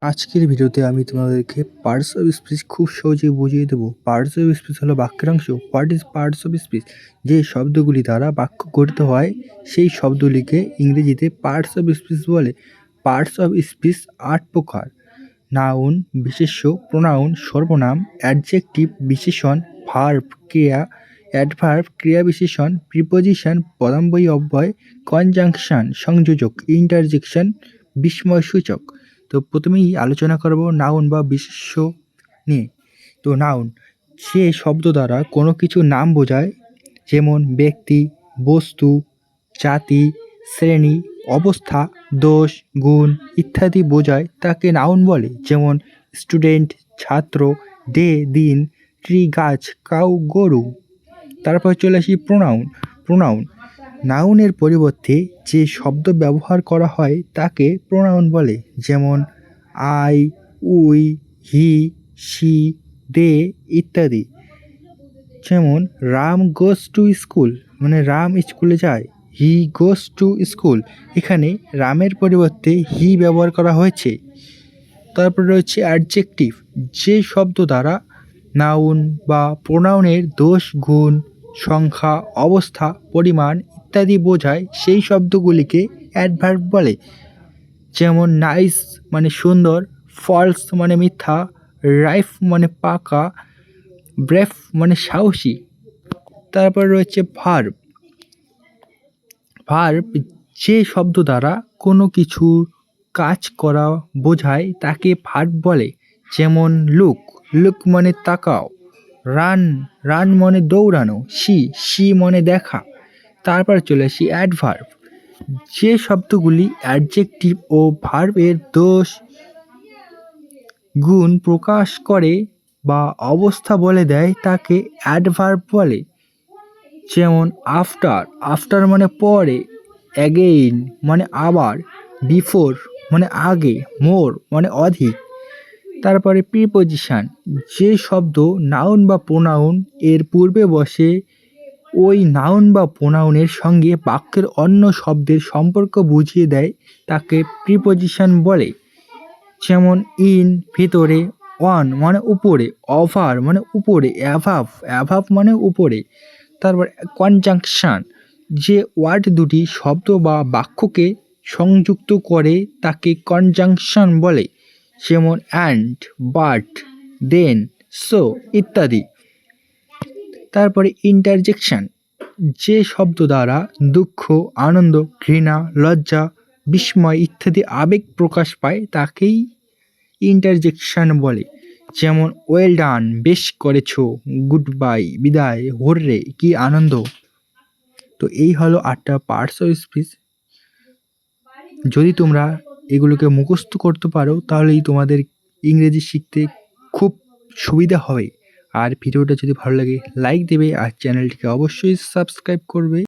আজকের ভিডিওতে আমি তোমাদেরকে পার্টস অফ স্পিচ খুব সহজেই বুঝিয়ে দেবো। পার্টস অফ স্পিচ হলো বাক্যাংশ। What is parts of speech? যে শব্দগুলি দ্বারা বাক্য গঠিত হয় সেই শব্দগুলিকে ইংরেজিতে পার্টস অফ স্পিচ বলে। পার্টস অফ স্পিচ ৮ প্রকার: নাউন, বিশেষ্য, প্রোনাউন, সর্বনাম, অ্যাডজেক্টিভ, বিশেষণ, ভার্ব, ক্রিয়া, অ্যাডভার্ব, ক্রিয়া বিশেষণ, প্রিপোজিশন, পদান্বয়ী অব্যয়, কনজাংশন, সংযোজক, ইন্টারজেকশন, বিস্ময়সূচক। তো প্রথমেই আলোচনা করব নাউন বা বিশেষ্য নিয়ে। তো নাউন যে শব্দ দ্বারা কোনো কিছু নাম বোঝায়, যেমন ব্যক্তি, বস্তু, জাতি, শ্রেণী, অবস্থা, দোষ, গুণ ইত্যাদি বোঝায় তাকে নাউন বলে। যেমন স্টুডেন্ট, ছাত্র, ডে দিন, ট্রি গাছ, কাউ গরু। তারপর চলে আসি প্রোনাউন। প্রোনাউন নাউনের পরিবর্তে যে শব্দ ব্যবহার করা হয় তাকে প্রোনাউন বলে। যেমন আই, উই, হি, শি, দে ইত্যাদি। যেমন রাম গোস টু স্কুল, মানে রাম স্কুলে যায়। হি গোস টু স্কুল, এখানে রামের পরিবর্তে হি ব্যবহার করা হয়েছে। তারপর রয়েছে অ্যাডজেক্টিভ, যে শব্দ দ্বারা নাউন বা প্রোনাউনের দোষ, গুণ, সংখ্যা, অবস্থা, পরিমাণ ইত্যাদি বোঝায় সেই শব্দগুলিকে অ্যাডভার্ব বলে। যেমন নাইস মানে সুন্দর, ফলস মানে মিথ্যা, রাইফ মানে পাকা, ব্রেভ মানে সাহসী। তারপর রয়েছে ভার্ব। ভার্ব যে শব্দ দ্বারা কোনো কিছু কাজ করা বোঝায় তাকে ভার্ব বলে। যেমন লুক, লুক মানে তাকাও, রান, রান মানে দৌড়ানো, সি মানে দেখা। তারপর চলে আসি অ্যাডভার্ব, যে শব্দগুলি অ্যাডজেক্টিভ ও ভার্বের দোষ, গুণ প্রকাশ করে বা অবস্থা বলে দেয় তাকে অ্যাডভার্ব বলে। যেমন আফটার, আফটার মানে পরে, অ্যাগেইন মানে আবার, বিফোর মানে আগে, মোর মানে অধিক। তারপরে প্রিপোজিশন, যে শব্দ নাউন বা প্রোনাউন এর পূর্বে বসে ওই নাউন বা প্রোনাউনের সঙ্গে বাক্যের অন্য শব্দের সম্পর্ক বুঝিয়ে দেয় তাকে প্রিপোজিশন বলে। যেমন ইন ভিতরে, অন মানে উপরে, ওভার মানে উপরে, অ্যাভাব, অ্যাভাব মানে উপরে। তারপর কনজাংশন, যে ওয়ার্ড দুটি শব্দ বা বাক্যকে সংযুক্ত করে তাকে কনজাংশন বলে। যেমন অ্যান্ড, বাট, দেন, সো ইত্যাদি। তারপরে ইন্টারজেকশন, যে শব্দ দ্বারা দুঃখ, আনন্দ, ঘৃণা, লজ্জা, বিস্ময় ইত্যাদি আবেগ প্রকাশ পায় তাকেই ইন্টারজেকশন বলে। যেমন ওয়েল ডান, বেশ করেছো, গুড বাই বিদায়, হোররে কি আনন্দ। তো এই হলো ৮টা পার্টস অফ স্পিচ। যদি তোমরা এগুলোকে মুখস্থ করতে পারো তাহলেই তোমাদের ইংরেজি শিখতে খুব সুবিধা হবে। আর ভিডিওটা যদি ভালো লাগে লাইক দেবে আর চ্যানেলটিকে অবশ্যই সাবস্ক্রাইব করবে।